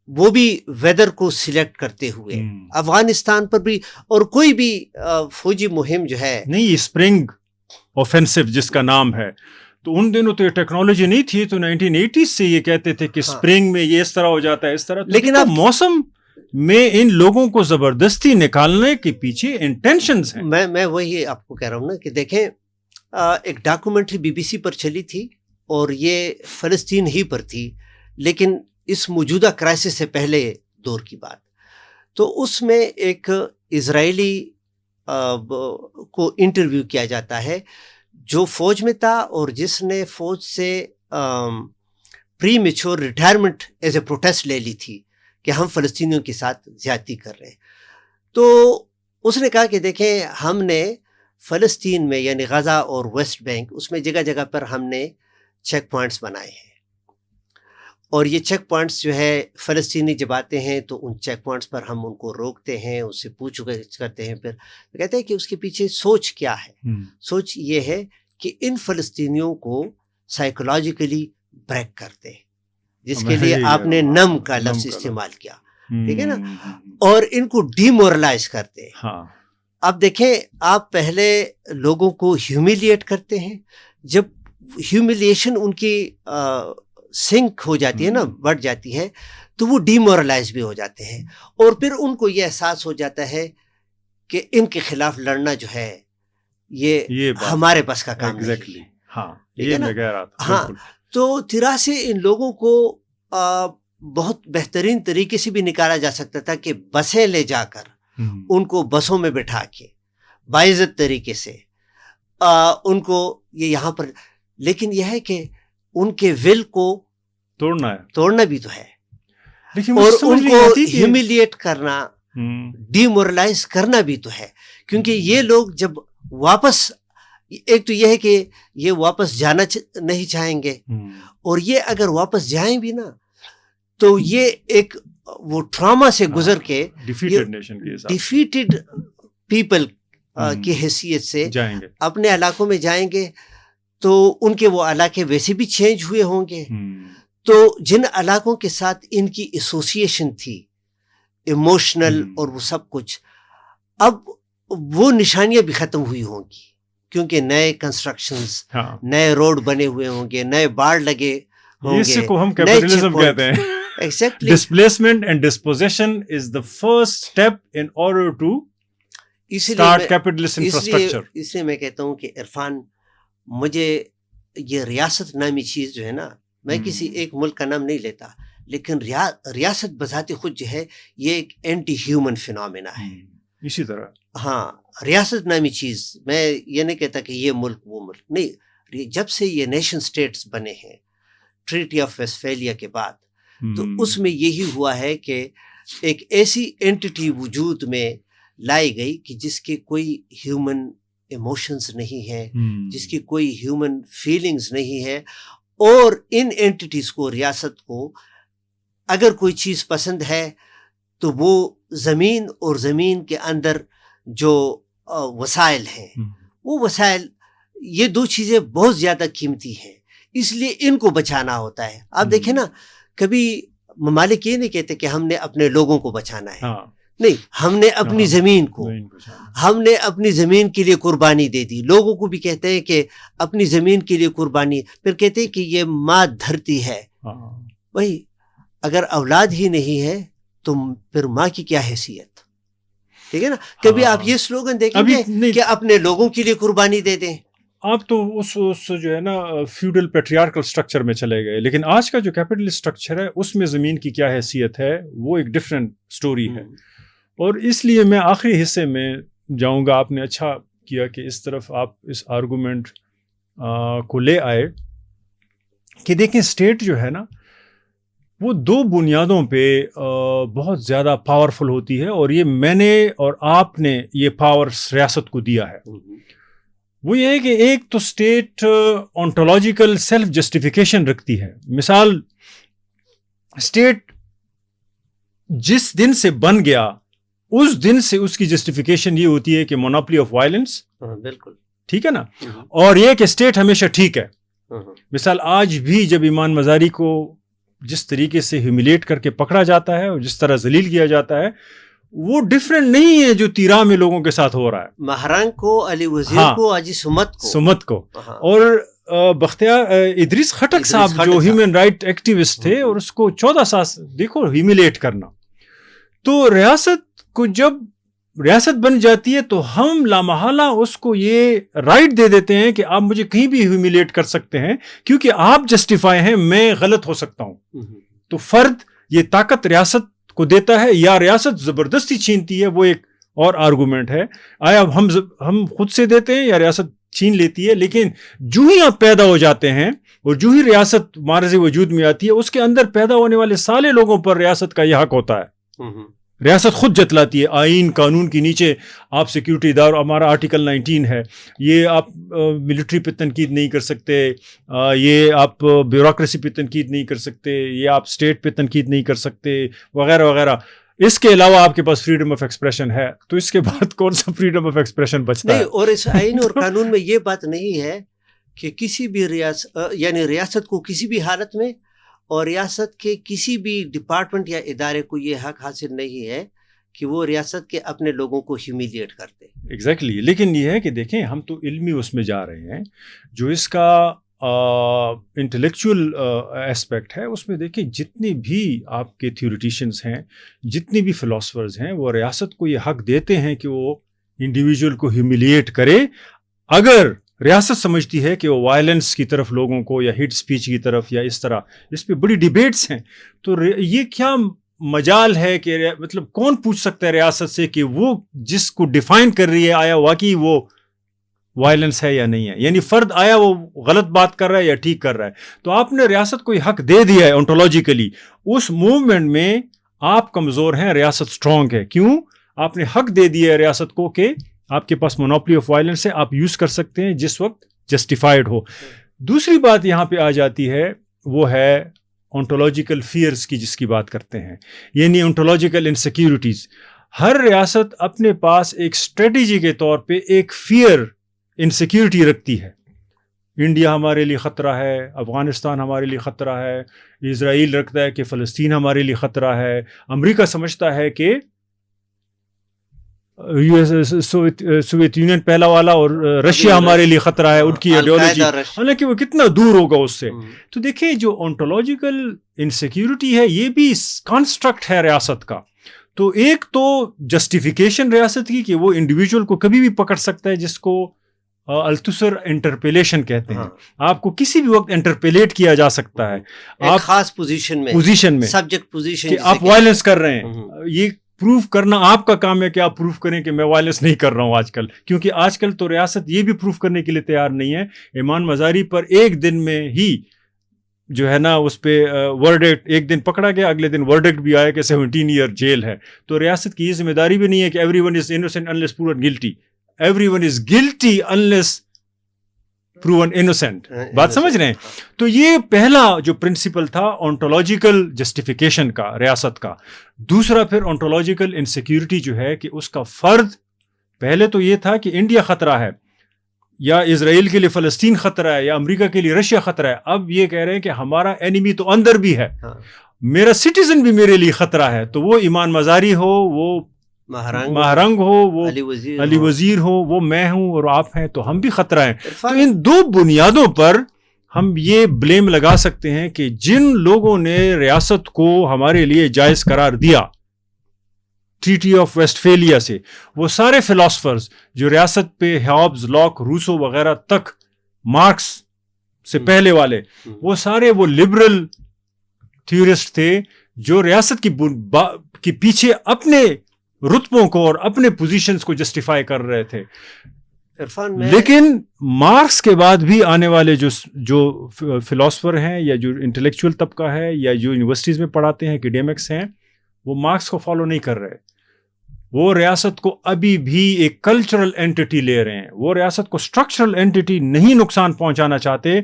وہ بھی ویدر کو سلیکٹ کرتے ہوئے. افغانستان پر بھی, اور کوئی بھی فوجی مہم جو ہے,
نہیں اسپرنگ اوفینسو جس کا نام ہے, تو ان دنوں تو یہ ٹیکنالوجی نہیں تھی, تو 1980s سے یہ کہتے تھے کہ اسپرنگ میں یہ اس طرح ہو جاتا ہے, اس طرح. لیکن اب موسم میں ان لوگوں کو زبردستی نکالنے کے پیچھے انٹینشنز ہیں.
میں وہی آپ کو کہہ رہا ہوں نا کہ دیکھیں, ایک ڈاکومنٹری BBC پر چلی تھی اور یہ فلسطین ہی پر تھی, لیکن اس موجودہ کرائسس سے پہلے دور کی بات. تو اس میں ایک اسرائیلی کو انٹرویو کیا جاتا ہے جو فوج میں تھا اور جس نے فوج سے premature retirement as a protest لے لی تھی کہ ہم فلسطینیوں کے ساتھ زیادتی کر رہے ہیں. تو اس نے کہا کہ دیکھیں, ہم نے فلسطین میں یعنی غزہ اور ویسٹ بینک, اس میں جگہ جگہ پر ہم نے چیک پوائنٹس بنائے ہیں, اور یہ چیک پوائنٹس جو ہے فلسطینی جب آتے ہیں تو ان چیک پوائنٹس پر ہم ان کو روکتے ہیں, اس سے پوچھ گچھ کرتے ہیں. پھر کہتے ہیں کہ اس کے پیچھے سوچ کیا ہے. سوچ یہ ہے کہ ان فلسطینیوں کو سائیکولوجیکلی بریک کرتے, جس کے لیے آپ نے نم کا لفظ استعمال کیا, ٹھیک ہے نا, اور ان کو ڈی مورلائز کرتے. اب دیکھیں آپ پہلے لوگوں کو ہیومیلیٹ کرتے ہیں, جب ہیومیلیشن ان کی سنک ہو جاتی ہے نا, بڑھ جاتی ہے, تو وہ ڈی مورلائز بھی ہو جاتے ہیں, اور پھر ان کو یہ احساس ہو جاتا ہے کہ ان کے خلاف لڑنا جو ہے یہ ہمارے پاس کا کام نہیں ہے.
ہاں یہ میں کہہ رہا تھا.
ہاں تو طرح سے ان لوگوں کو بہت بہترین طریقے سے بھی نکالا جا سکتا تھا کہ بسیں لے جا کر ان کو بسوں میں بٹھا کے باعزت طریقے سے ان کو یہ یہاں پر, لیکن یہ ہے کہ ان کے ول کو توڑنا بھی تو ہے, اور ان کو ہیومیلیٹ کرنا, ڈی مورلائز کرنا بھی تو ہے, کیونکہ یہ لوگ جب واپس, ایک تو یہ ہے کہ یہ واپس جانا نہیں چاہیں گے, اور یہ اگر واپس جائیں بھی نا تو یہ ایک وہ ٹراما سے گزر کے ڈیفیٹڈ پیپل کی حیثیت سے اپنے علاقوں میں جائیں گے, تو ان کے وہ علاقے ویسے بھی چینج ہوئے ہوں گے, تو جن علاقوں کے ساتھ ان کی ایسوسیشن تھی ایموشنل اور وہ سب کچھ, اب وہ نشانیاں بھی ختم ہوئی ہوں گی, کیونکہ نئے کنسٹرکشنز, نئے روڈ بنے ہوئے ہوں گے, نئے باڑ لگے ہوں گے,
اس کو ہم کیپٹلزم کہتے ہیں.
Exactly.
Displacement and dispossession is the first step in order to start capitalist infrastructure.
اس لیے میں کہتا ہوں کہ عرفان, مجھے یہ ریاست نامی چیز جو ہے نا, میں کسی ایک ملک کا نام نہیں لیتا, لیکن ریاست بذات خود جو ہے یہ ایک اینٹی ہیومن فینومینا ہے.
اسی طرح
ہاں, ریاست نامی چیز, میں یہ نہیں کہتا کہ یہ ملک وہ ملک نہیں, جب سے یہ نیشن سٹیٹس بنے ہیں ٹریٹی آف ویسٹفیلیا کے بعد, تو اس میں یہی ہوا ہے کہ ایک ایسی اینٹی وجود میں لائی گئی کہ جس کے کوئی ہیومن ایموشنز نہیں ہیں, جس کی کوئی ہیومن فیلنگز نہیں ہے, اور ان اینٹیز کو, ریاست کو اگر کوئی چیز پسند ہے تو وہ زمین اور زمین کے اندر جو وسائل ہیں, وہ وسائل, یہ دو چیزیں بہت زیادہ قیمتی ہیں, اس لیے ان کو بچانا ہوتا ہے. آپ دیکھیں نا, کبھی ممالک یہ نہیں کہتے کہ ہم نے اپنے لوگوں کو بچانا ہے, نہیں, ہم نے اپنی زمین کو, ہم نے اپنی زمین کے لیے قربانی دے دی. لوگوں کو بھی کہتے ہیں کہ اپنی زمین کے لیے قربانی, پھر کہتے ہیں کہ یہ ماں دھرتی ہے. بھائی اگر اولاد ہی نہیں ہے تو پھر ماں کی کیا حیثیت, ٹھیک ہے نا. کبھی آپ یہ سلوگن دیکھیں گے کہ اپنے لوگوں کے لیے قربانی دے دیں.
آپ تو اس جو ہے نا فیوڈل پیٹریارکل سٹرکچر میں چلے گئے, لیکن آج کا جو کیپٹلسٹ سٹرکچر ہے اس میں زمین کی کیا حیثیت ہے وہ ایک ڈفرینٹ سٹوری ہے. اور اس لیے میں آخری حصے میں جاؤں گا. آپ نے اچھا کیا کہ اس طرف آپ اس آرگومنٹ کو لے آئے کہ دیکھیں اسٹیٹ جو ہے نا وہ دو بنیادوں پہ بہت زیادہ پاورفل ہوتی ہے, اور یہ میں نے اور آپ نے یہ پاور ریاست کو دیا ہے. وہ یہ ہے کہ ایک تو اسٹیٹ آنٹولوجیکل سیلف جسٹیفیکیشن رکھتی ہے. مثال, اسٹیٹ جس دن سے بن گیا اس دن سے اس کی جسٹیفیکیشن یہ ہوتی ہے کہ مونوپلی آف وائلنس,
بالکل
ٹھیک ہے نا, اور یہ کہ اسٹیٹ ہمیشہ ٹھیک ہے. مثال, آج بھی جب ایمان مزاری کو جس طریقے سے ہیومیلیٹ کر کے پکڑا جاتا ہے اور جس طرح ذلیل کیا جاتا ہے وہ ڈفرینٹ نہیں ہے جو تیرا میں لوگوں کے ساتھ ہو رہا ہے.
مہران کو, علی وزیر کو, حاجی سمت کو,
اور بختیار ادریس خٹک صاحب جو ہیومن رائٹ ایکٹیوسٹ تھے, اور اس کو 14 سال دیکھو ہیومیلیٹ کرنا. تو ریاست کو جب ریاست بن جاتی ہے تو ہم لامحالہ اس کو یہ رائٹ دے دیتے ہیں کہ آپ مجھے کہیں بھی ہیومیلیٹ کر سکتے ہیں کیونکہ آپ جسٹیفائی ہیں, میں غلط ہو سکتا ہوں. تو فرد یہ طاقت ریاست کو دیتا ہے یا ریاست زبردستی چھینتی ہے, وہ ایک اور آرگومنٹ ہے. آیا ہم خود سے دیتے ہیں یا ریاست چھین لیتی ہے؟ لیکن جو ہی آپ پیدا ہو جاتے ہیں اور جو ہی ریاست معرض وجود میں آتی ہے اس کے اندر پیدا ہونے والے سارے لوگوں پر ریاست کا یہ حق ہوتا ہے. ریاست خود جتلاتی ہے آئین قانون کے نیچے. آپ سیکیورٹی ادار, ہمارا آرٹیکل 19 ہے, یہ آپ ملٹری پہ تنقید نہیں کر سکتے, یہ آپ بیوروکریسی پہ تنقید نہیں کر سکتے, یہ آپ اسٹیٹ پہ تنقید نہیں کر سکتے, وغیرہ وغیرہ. اس کے علاوہ آپ کے پاس فریڈم آف ایکسپریشن ہے, تو اس کے بعد کون سا فریڈم آف ایکسپریشن بچتا ہے؟
اور اس آئین اور قانون میں یہ بات نہیں ہے کہ کسی بھی ریاست, یعنی ریاست کو کسی بھی حالت میں اور ریاست کے کسی بھی ڈپارٹمنٹ یا ادارے کو یہ حق حاصل نہیں ہے کہ وہ ریاست کے اپنے لوگوں کو ہیومیلیٹ کرتے.
ایگزیکٹلی. لیکن یہ ہے کہ دیکھیں ہم تو علمی اس میں جا رہے ہیں, جو اس کا انٹلیکچوئل اسپیکٹ ہے اس میں دیکھیں جتنے بھی آپ کے تھیوریٹیشنس ہیں, جتنے بھی فلاسفرز ہیں, وہ ریاست کو یہ حق دیتے ہیں کہ وہ انڈیویجول کو ہیومیلیٹ کرے اگر ریاست سمجھتی ہے کہ وہ وائلنس کی طرف لوگوں کو یا ہیٹ سپیچ کی طرف یا اس طرح. اس پہ بڑی ڈیبیٹس ہیں. تو یہ کیا مجال ہے کہ مطلب کون پوچھ سکتا ہے ریاست سے کہ وہ جس کو ڈیفائن کر رہی ہے آیا واقعی وہ وائلنس ہے یا نہیں ہے, یعنی فرد آیا وہ غلط بات کر رہا ہے یا ٹھیک کر رہا ہے. تو آپ نے ریاست کو یہ حق دے دیا ہے اونٹولوجیکلی. اس موومنٹ میں آپ کمزور ہیں, ریاست اسٹرانگ ہے. کیوں؟ آپ نے حق دے دیا ہے ریاست کو کہ آپ کے پاس مونوپلی آف وائلنس ہے, آپ یوز کر سکتے ہیں جس وقت جسٹیفائڈ ہو. دوسری بات یہاں پہ آ جاتی ہے وہ ہے اونٹولوجیکل فیئرز کی, جس کی بات کرتے ہیں, یعنی اونٹولوجیکل انسیکیورٹیز. ہر ریاست اپنے پاس ایک اسٹریٹجی کے طور پہ ایک فیئر انسیکیورٹی رکھتی ہے. انڈیا ہمارے لیے خطرہ ہے, افغانستان ہمارے لیے خطرہ ہے, اسرائیل رکھتا ہے کہ فلسطین ہمارے لیے خطرہ ہے, امریکہ سمجھتا ہے کہ سوویت یونین پہلا والا اور رشیا ہمارے لیے خطرہ ہے, ان کی آئیڈیالوجی, حالانکہ وہ کتنا دور ہوگا اس سے. تو دیکھیں جو اونٹولوجیکل انسیکیورٹی ہے یہ بھی کانسٹرکٹ ہے ریاست کا. تو ایک تو جسٹیفیکیشن ریاست کی کہ وہ انڈیویجول کو کبھی بھی پکڑ سکتا ہے, جس کو التسر انٹرپیلیشن کہتے ہیں. آپ کو کسی بھی وقت انٹرپیلیٹ کیا جا سکتا ہے آپ خاص پوزیشن میں
سبجیکٹ پوزیشن
کہ آپ وائلنس کر رہے ہیں. یہ پروف کرنا آپ کا کام ہے کہ آپ پروف کریں کہ میں وائلنس نہیں کر رہا ہوں آج کل, کیونکہ آج کل تو ریاست یہ بھی پروف کرنے کے لیے تیار نہیں ہے. ایمان مزاری پر ایک دن میں ہی جو ہے نا اس پہ ورڈکٹ, ایک دن پکڑا گیا, اگلے دن ورڈکٹ بھی آیا کہ 17 ایئر جیل ہے. تو ریاست کی یہ ذمہ داری بھی نہیں ہے کہ every one is innocent unless proven guilty. Every one is guilty unless proven innocent. بات سمجھ رہے ہیں؟ تو یہ پہلا جو پرنسپل تھا اونٹولوجیکل جسٹیفیکیشن کا ریاست کا. دوسرا پھر اونٹولوجیکل انسیکیورٹی جو ہے کہ اس کا فرد, پہلے تو یہ تھا کہ انڈیا خطرہ ہے یا اسرائیل کے لیے فلسطین خطرہ ہے یا امریکہ کے لیے رشیا خطرہ ہے. اب یہ کہہ رہے ہیں کہ ہمارا اینیمی تو اندر بھی ہے, میرا سٹیزن بھی میرے لیے خطرہ ہے. تو وہ ایمان مزاری ہو, وہ مہرنگ ہو, وہ علی وزیر ہو, وہ میں ہوں اور آپ ہیں, تو ہم بھی خطرہ ہیں. تو ان دو بنیادوں پر ہم یہ بلیم لگا سکتے ہیں کہ جن لوگوں نے ریاست کو ہمارے لیے جائز قرار دیا ٹریٹی آف ویسٹفیلیا سے, وہ سارے فلاسفرز جو ریاست پہ ہابز, لاک, روسو وغیرہ تک, مارکس سے پہلے والے, وہ سارے وہ لبرل تھیورسٹ تھے جو ریاست کی پیچھے اپنے رتبوں کو اور اپنے پوزیشنز کو جسٹیفائی کر رہے تھے. لیکن مارکس کے بعد بھی آنے والے جو فلاسفر ہیں یا جو انٹلیکچوئل طبقہ ہے یا جو یونیورسٹیز میں پڑھاتے ہیں, ایکیڈیمکس ہیں, وہ مارکس کو فالو نہیں کر رہے. وہ ریاست کو ابھی بھی ایک کلچرل اینٹی لے رہے ہیں, وہ ریاست کو اسٹرکچرل اینٹی نہیں نقصان پہنچانا چاہتے.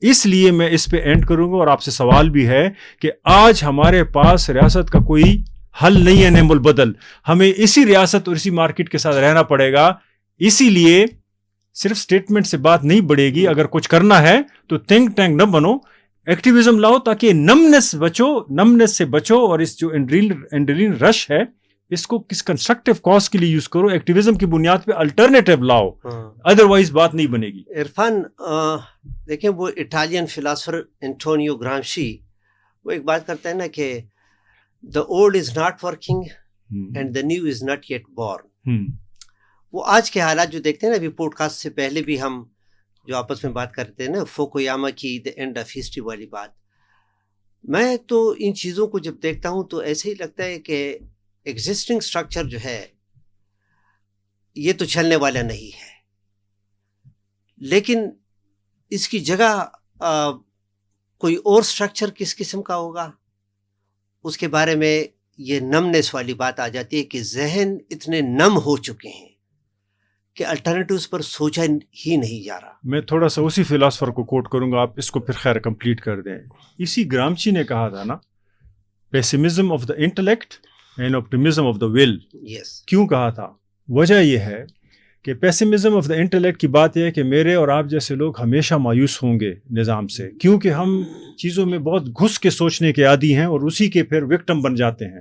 اس لیے میں اس پہ اینڈ کروں گا, اور آپ سے سوال بھی ہے کہ آج ہمارے پاس ریاست کا کوئی حل نہیں ہے نعم البدل. ہمیں اسی ریاست اور اسی مارکیٹ کے ساتھ رہنا پڑے گا. اسی لیے صرف سٹیٹمنٹ سے بات نہیں بڑھے گی. اگر کچھ کرنا ہے تو تھنک ٹینک نہ بنو, ایکٹیویزم لاؤ تاکہ نمنس سے بچو, اور اس جو اینڈرین رش ہے اس کو کس کنسٹرکٹیو کاز کے لیے یوز کرو. ایکٹیویزم کی بنیاد پہ الٹرنیٹیو لاؤ, ادروائز بات نہیں بنے گی.
عرفان دیکھیں, وہ اٹالین فلاسفر انٹونیو گرامشی وہ ایک بات کرتے ہیں نا کہ the old is not working and the new is not yet born. وہ آج کے حالات جو دیکھتے ہیں نا, ابھی پوڈ کاسٹ سے پہلے بھی ہم جو آپس میں بات کرتے ہیں نا, فوکویاما کی دا اینڈ آف ہسٹری والی بات, میں تو ان چیزوں کو جب دیکھتا ہوں تو ایسے ہی لگتا ہے کہ ایگزسٹنگ اسٹرکچر جو ہے یہ تو چلنے والا نہیں ہے, لیکن اس کی جگہ کوئی اور اسٹرکچر کس قسم کا ہوگا, اس کے بارے میں یہ نمنس والی بات آ جاتی ہے کہ ذہن اتنے نم ہو چکے ہیں کہ الٹرنیٹیوز پر سوچا ہی نہیں جا رہا.
میں تھوڑا سا اسی فلاسفر کو کوٹ کروں گا, آپ اس کو پھر خیر کمپلیٹ کر دیں. اسی گرامشی نے کہا تھا نا, pessimism of the intellect and optimism of the will. کیوں کہا تھا؟ وجہ یہ ہے کہ پیسمزم آف دا انٹلیکٹ کی بات یہ ہے کہ میرے اور آپ جیسے لوگ ہمیشہ مایوس ہوں گے نظام سے, کیونکہ ہم چیزوں میں بہت گھس کے سوچنے کے عادی ہیں اور اسی کے پھر وکٹم بن جاتے ہیں.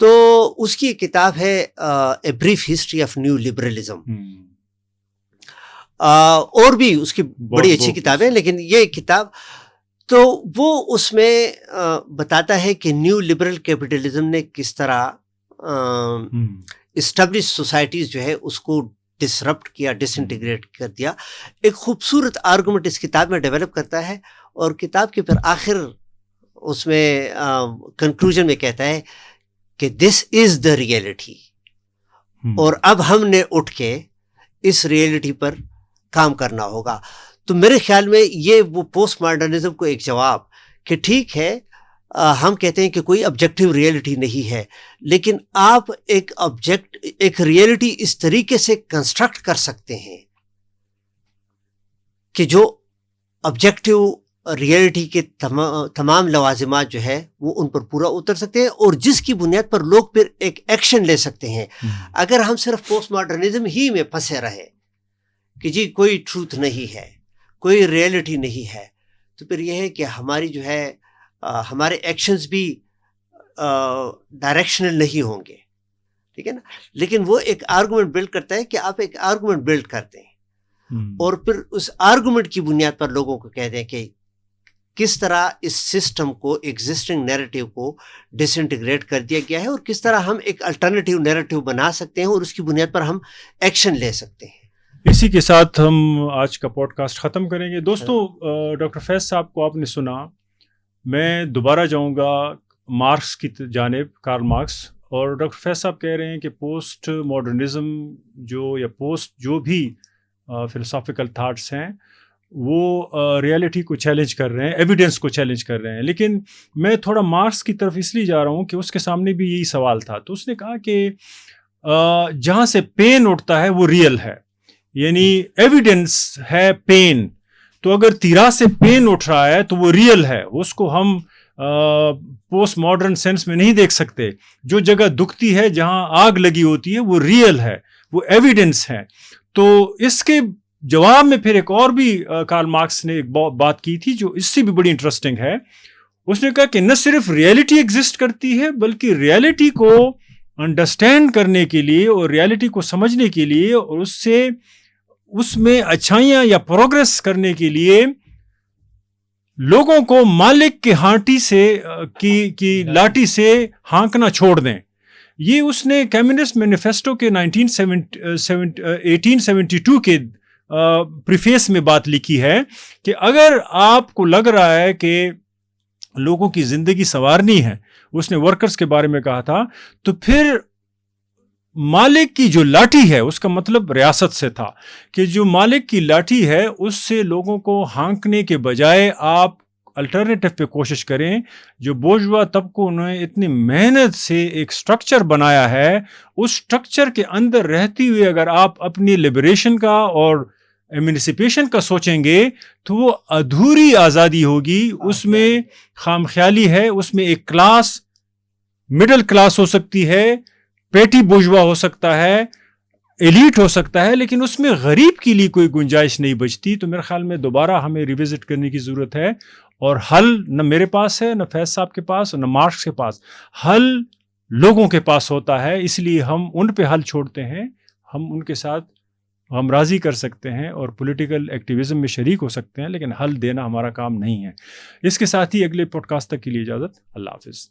تو اس کی کتاب ہے a brief history of neo liberalism. اور بھی اس کی بڑی اچھی کتابیں، لیکن یہ کتاب تو وہ اس میں بتاتا ہے کہ نیو لبرل کیپٹلزم نے کس طرح اسٹیبلش سوسائٹیز جو ہے اس کو ڈسرپٹ کیا، ڈس انٹیگریٹ کر دیا. ایک خوبصورت آرگومنٹ اس کتاب میں ڈیولپ کرتا ہے، اور کتاب کے پھر آخر اس میں کنکلوژن میں کہتا ہے کہ دس از دا ریئلٹی، اور اب ہم نے اٹھ کے اس ریئلٹی پر کام کرنا ہوگا. تو میرے خیال میں یہ وہ پوسٹ ماڈرنزم کو ایک جواب کہ ٹھیک ہے ہم کہتے ہیں کہ کوئی آبجیکٹیو ریئلٹی نہیں ہے، لیکن آپ ایک ریئلٹی اس طریقے سے کنسٹرکٹ کر سکتے ہیں کہ جو آبجیکٹیو ریئلٹی کے تمام لوازمات جو ہے وہ ان پر پورا اتر سکتے ہیں، اور جس کی بنیاد پر لوگ پھر ایک ایکشن لے سکتے ہیں. اگر ہم صرف پوسٹ ماڈرنزم ہی میں پھنسے رہے کہ جی کوئی ٹروتھ نہیں ہے، کوئی ریئلٹی نہیں ہے، تو پھر یہ ہے کہ ہماری جو ہے ہمارے ایکشنز بھی ڈائریکشنل نہیں ہوں گے، ٹھیک ہے نا. لیکن وہ ایک آرگومنٹ بلڈ کرتا ہے کہ آپ ایک آرگومنٹ بلڈ کرتے ہیں، اور پھر اس آرگومنٹ کی بنیاد پر لوگوں کو کہتے ہیں کہ کس طرح اس سسٹم کو، ایگزسٹنگ نیریٹو کو ڈس انٹیگریٹ کر دیا گیا ہے، اور کس طرح ہم ایک الٹرنیٹیو نیریٹو بنا سکتے ہیں اور اس کی بنیاد پر ہم ایکشن لے سکتے ہیں.
اسی کے ساتھ ہم آج کا پوڈ کاسٹ ختم کریں گے. دوستوں، ڈاکٹر فیض صاحب کو آپ نے سنا، میں دوبارہ جاؤں گا مارکس کی جانب، کارل مارکس. اور ڈاکٹر فیض صاحب کہہ رہے ہیں کہ پوسٹ ماڈرنزم جو بھی فلسافیکل تھاٹس ہیں وہ ریئلٹی کو چیلنج کر رہے ہیں، ایویڈنس کو چیلنج کر رہے ہیں. لیکن میں تھوڑا مارکس کی طرف اس لیے جا رہا ہوں کہ اس کے سامنے بھی یہی سوال تھا. تو اس نے کہا کہ جہاں سے پین اٹھتا ہے وہ ریئل ہے، یعنی ایویڈنس ہے پین. تو اگر تیرا سے پین اٹھ رہا ہے تو وہ ریئل ہے، اس کو ہم پوسٹ ماڈرن سینس میں نہیں دیکھ سکتے. جو جگہ دکھتی ہے، جہاں آگ لگی ہوتی ہے، وہ ریئل ہے، وہ ایویڈنس ہے. تو اس کے جواب میں پھر ایک اور بھی کارل مارکس نے ایک بات کی تھی جو اس سے بھی بڑی انٹرسٹنگ ہے. اس نے کہا کہ نہ صرف ریئلٹی ایگزسٹ کرتی ہے، بلکہ ریئلٹی کو انڈرسٹینڈ کرنے کے لیے اور ریئلٹی کو سمجھنے کے لیے اور اس میں اچھائیاں یا پروگرس کرنے کے لیے لوگوں کو مالک کے ہانٹی سے کی لاٹھی سے ہانکنا چھوڑ دیں. یہ اس نے کمیونسٹ مینیفیسٹو کے 1872 کے پریفیس میں بات لکھی ہے کہ اگر آپ کو لگ رہا ہے کہ لوگوں کی زندگی سنوارنی ہے، اس نے ورکرز کے بارے میں کہا تھا، تو پھر مالک کی جو لاٹھی ہے، اس کا مطلب ریاست سے تھا کہ جو مالک کی لاٹھی ہے اس سے لوگوں کو ہانکنے کے بجائے آپ الٹرنیٹو پہ کوشش کریں. جو بورژوا طبقوں نے اتنی محنت سے ایک سٹرکچر بنایا ہے، اس سٹرکچر کے اندر رہتے ہوئے اگر آپ اپنی لبریشن کا اور ایمنسپیشن کا سوچیں گے تو وہ ادھوری آزادی ہوگی. اس میں خام خیالی ہے، اس میں ایک کلاس، مڈل کلاس ہو سکتی ہے، پیٹی بورژوا ہو سکتا ہے، ایلیٹ ہو سکتا ہے، لیکن اس میں غریب کے لیے کوئی گنجائش نہیں بچتی. تو میرے خیال میں دوبارہ ہمیں ریوزٹ کرنے کی ضرورت ہے، اور حل نہ میرے پاس ہے، نہ فیض صاحب کے پاس، نہ مارکس کے پاس. حل لوگوں کے پاس ہوتا ہے، اس لیے ہم ان پہ حل چھوڑتے ہیں. ہم ان کے ساتھ ہم راضی کر سکتے ہیں اور پولیٹیکل ایکٹیویزم میں شریک ہو سکتے ہیں، لیکن حل دینا ہمارا کام نہیں ہے. اس کے ساتھ ہی اگلے پوڈ کاسٹ تک کے لیے اجازت. اللہ حافظ.